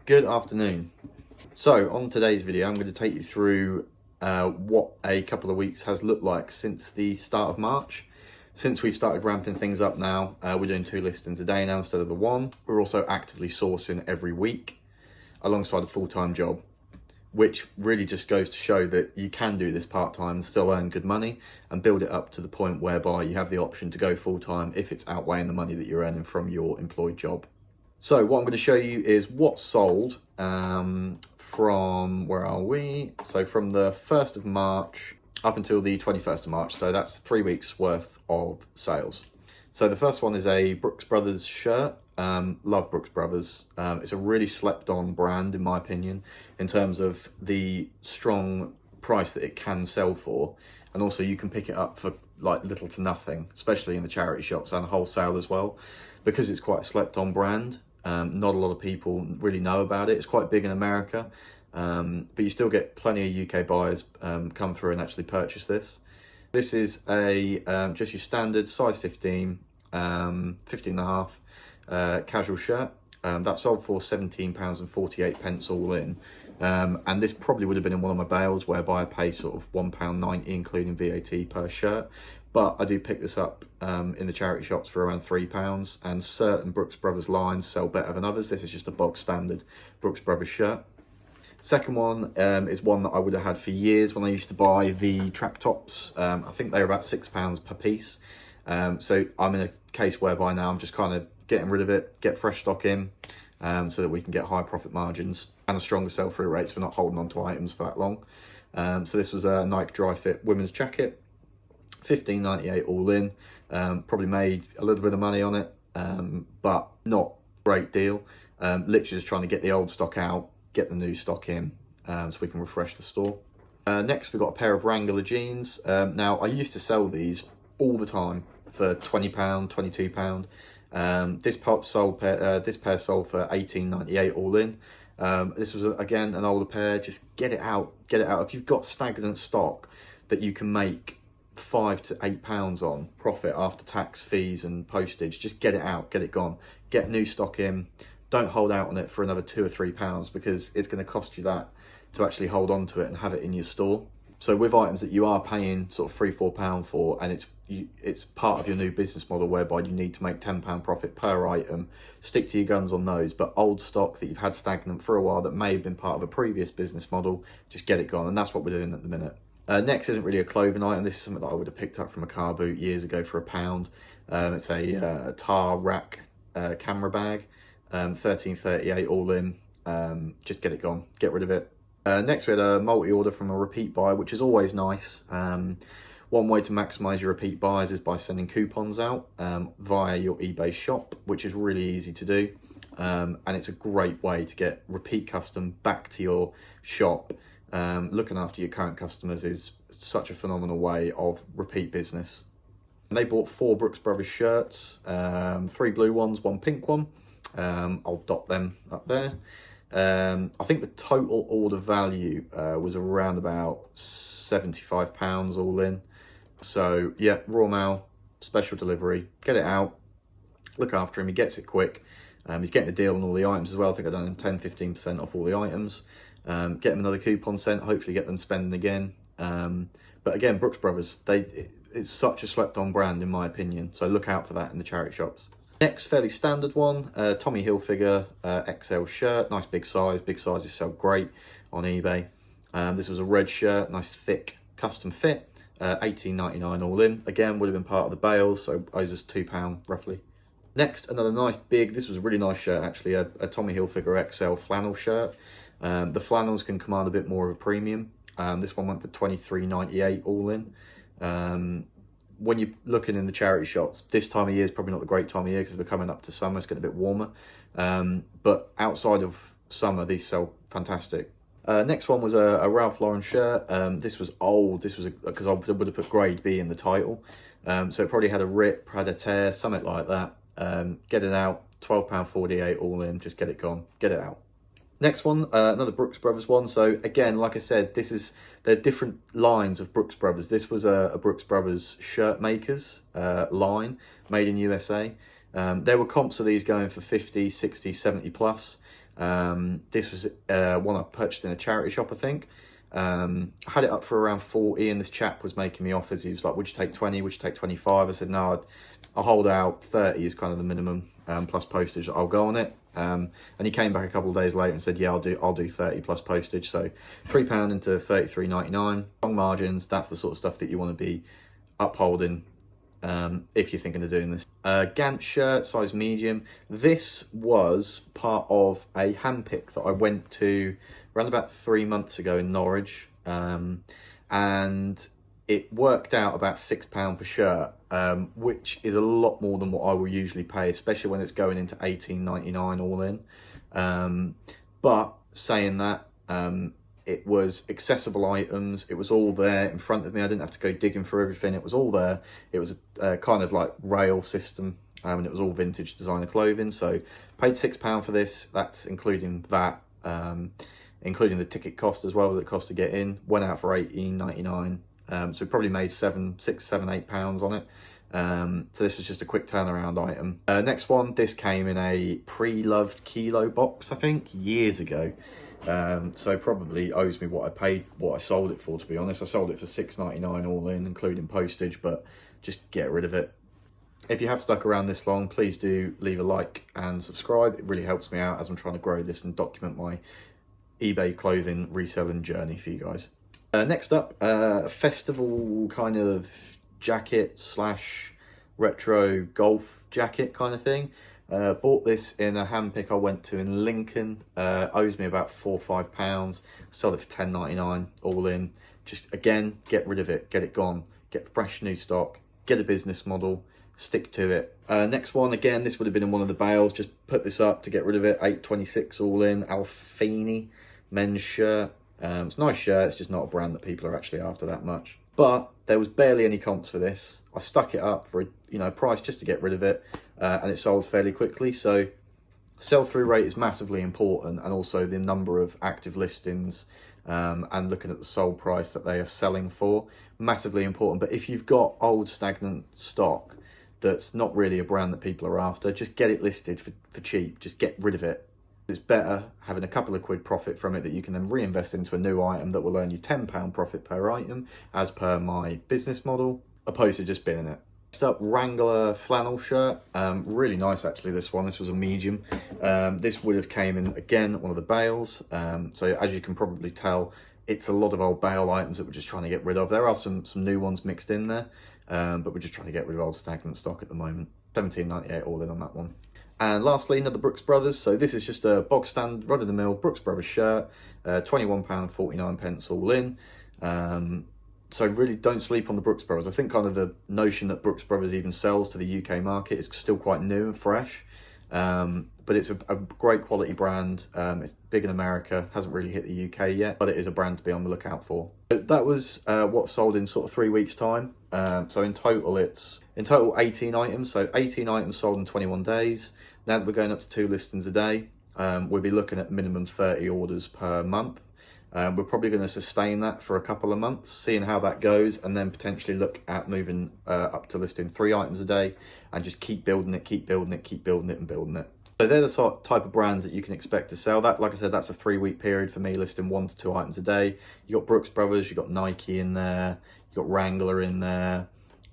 Good afternoon. So on today's video, I'm going to take you through what a couple of weeks has looked like since the start of March. Since we've started ramping things up now, we're doing 2 listings a day now instead of the 1. We're also actively sourcing every week alongside a full-time job, which really just goes to show that you can do this part-time and still earn good money and build it up to the point whereby you have the option to go full-time if it's outweighing the money that you're earning from your employed job. So what I'm going to show you is what's sold from, where are we? So from the 1st of March up until the 21st of March. So that's 3 weeks worth of sales. So the first one is a Brooks Brothers shirt. Love Brooks Brothers. It's a really slept on brand in my opinion, in terms of the strong price that it can sell for. And also you can pick it up for like little to nothing, especially in the charity shops and wholesale as well, because it's quite a slept on brand. Not a lot of people really know about it. It's quite big in America, but you still get plenty of UK buyers come through and actually purchase this. This is a just your standard size 15, 15 and a half casual shirt. That sold for £17.48 all in. And this probably would have been in one of my bales whereby I pay sort of £1.90 including VAT per shirt. But I do pick this up in the charity shops for around £3, and certain Brooks Brothers lines sell better than others. This is just a bog standard Brooks Brothers shirt. Second one is one that I would have had for years when I used to buy the track tops. I think they're about £6 per piece. So I'm in a case whereby now I'm just kind of getting rid of it, get fresh stock in, so that we can get high profit margins and a stronger sell-through rates. We're not holding on to items for that long. So this was a Nike Dry Fit women's jacket. $15.98 all in. Probably made a little bit of money on it, but not a great deal. Literally just trying to get the old stock out, get the new stock in, so we can refresh the store. Next we've got a pair of Wrangler jeans. Now I used to sell these all the time for £20, £22. This pair sold for $18.98 all in. This was again an older pair. Just get it out, get it out. If you've got stagnant stock that you can make £5 to £8 on profit after tax, fees and postage, just get it out, get it gone, get new stock in. Don't hold out on it for another £2 or £3 because it's going to cost you that to actually hold on to it and have it in your store. So with items that you are paying sort of £3-4 for, and it's part of your new business model whereby you need to make £10 profit per item, stick to your guns on those. But old stock that you've had stagnant for a while that may have been part of a previous business model, just get it gone. And that's what we're doing at the minute. Next isn't really a clothing item. This is something that I would have picked up from a car boot years ago for £1. It's a tar rack camera bag, $13.38 all in. Just get it gone, get rid of it. Next we had a multi-order from a repeat buy, which is always nice. One way to maximise your repeat buys is by sending coupons out via your eBay shop, which is really easy to do. And it's a great way to get repeat custom back to your shop. Looking after your current customers is such a phenomenal way of repeat business. And they bought 4 Brooks Brothers shirts, 3 blue ones, 1 pink one. I'll dot them up there. I think the total order value was around about £75 all in. So yeah, raw mail, special delivery, get it out, look after him, he gets it quick. He's getting a deal on all the items as well. I think I've done him 10-15% off all the items. Get them another coupon sent, hopefully get them spending again. But again, Brooks Brothers, it's such a slept on brand in my opinion, so look out for that in the charity shops. Next, fairly standard one, Tommy Hilfiger XL shirt, nice big size. Big sizes sell great on eBay. This was a red shirt, nice thick custom fit, $18.99 all in. Again, would have been part of the bales, so owes us £2 roughly. Next, another nice big, this was a really nice shirt actually, a Tommy Hilfiger XL flannel shirt. The flannels can command a bit more of a premium. This one went for $23.98 all in. When you're looking in the charity shops, this time of year is probably not the great time of year because we're coming up to summer, it's getting a bit warmer. But outside of summer, these sell fantastic. Next one was a Ralph Lauren shirt. This was old, this was because I would have put grade B in the title. So it probably had a rip, had a tear, something like that. Get it out, £12.48 all in, just get it gone, get it out. Next one, another Brooks Brothers one. So again, like I said, they're different lines of Brooks Brothers. This was a Brooks Brothers shirt makers line, made in USA. There were comps of these going for 50, 60, 70 plus. This was one I purchased in a charity shop, I think. I had it up for around 40, and this chap was making me offers. He was like, would you take 20, would you take 25? I said, no, I'll hold out. 30 is kind of the minimum, plus postage. I'll go on it. And he came back a couple of days later and said, yeah, I'll do 30 plus postage. So £3 into 33.99. Strong margins, that's the sort of stuff that you want to be upholding if you're thinking of doing this. Gant shirt, size medium. This was part of a handpick that I went to around about 3 months ago in Norwich, and it worked out about £6 per shirt, which is a lot more than what I will usually pay, especially when it's going into £18.99 all in. But saying that, it was accessible items. It was all there in front of me. I didn't have to go digging for everything. It was all there. It was a kind of like rail system, and it was all vintage designer clothing. So paid £6 for this. That's including that, including the ticket cost as well that it cost to get in. Went out for £18.99. So probably made £6, £7, £8 on it. So this was just a quick turnaround item. Next one, this came in a pre-loved kilo box, I think, years ago. So probably owes me what I paid, what I sold it for, to be honest. I sold it for £6.99 all in, including postage, but just get rid of it. If you have stuck around this long, please do leave a like and subscribe. It really helps me out as I'm trying to grow this and document my eBay clothing reselling journey for you guys. Next up, a festival kind of jacket slash retro golf jacket kind of thing. Bought this in a handpick I went to in Lincoln. Owes me about £4 or £5. Sold it for £10.99 all in. Just again, get rid of it, get it gone, get fresh new stock, get a business model, stick to it. Next one, again, this would have been in one of the bales. Just put this up to get rid of it. £8.26 all in. Alfini men's shirt. It's a nice shirt. It's just not a brand that people are actually after that much. But there was barely any comps for this. I stuck it up for a price just to get rid of it, and it sold fairly quickly. So sell-through rate is massively important, and also the number of active listings and looking at the sold price that they are selling for, massively important. But if you've got old stagnant stock that's not really a brand that people are after, just get it listed for cheap. Just get rid of it. It's better having a couple of quid profit from it that you can then reinvest into a new item that will earn you £10 profit per item, as per my business model, opposed to just binning it. Next up, Wrangler flannel shirt. Really nice actually, this one. This was a medium. This would have came in, again, one of the bales. So as you can probably tell, it's a lot of old bale items that we're just trying to get rid of. There are some new ones mixed in there, but we're just trying to get rid of old stagnant stock at the moment. £17.98 all in on that one. And lastly, another Brooks Brothers. So this is just a bog stand, run-of-the-mill Brooks Brothers shirt, £21.49 all in. So really don't sleep on the Brooks Brothers. I think kind of the notion that Brooks Brothers even sells to the UK market is still quite new and fresh. But it's a great quality brand. It's big in America, hasn't really hit the UK yet, but it is a brand to be on the lookout for. That was what sold in sort of 3 weeks' time. So in total, 18 items. So 18 items sold in 21 days. Now that we're going up to 2 listings a day, we'll be looking at minimum 30 orders per month. We're probably going to sustain that for a couple of months, seeing how that goes, and then potentially look at moving up to listing 3 items a day and just keep building it, keep building it, keep building it and building it. So they're the type of brands that you can expect to sell. That, like I said, that's a 3-week period for me, listing 1 to 2 items a day. You got Brooks Brothers, you got Nike in there, you got Wrangler in there,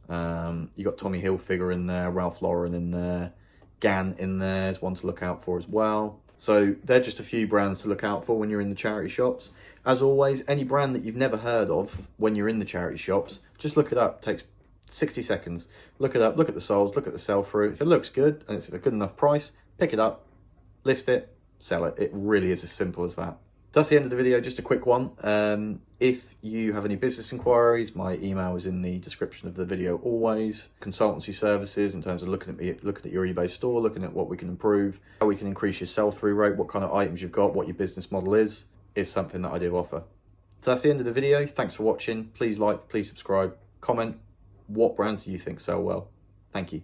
you got Tommy Hilfiger in there, Ralph Lauren in there, Gant in there is one to look out for as well. So they're just a few brands to look out for when you're in the charity shops. As always, any brand that you've never heard of when you're in the charity shops, just look it up. It takes 60 seconds. Look it up, look at the solds, look at the sell-through. If it looks good and it's a good enough price, pick it up, list it, sell it. It really is as simple as that. That's the end of the video, just a quick one. If you have any business inquiries, my email is in the description of the video always. Consultancy services in terms of looking at your eBay store, looking at what we can improve, how we can increase your sell-through rate, what kind of items you've got, what your business model is something that I do offer. So that's the end of the video. Thanks for watching. Please like, please subscribe, comment. What brands do you think sell well? Thank you.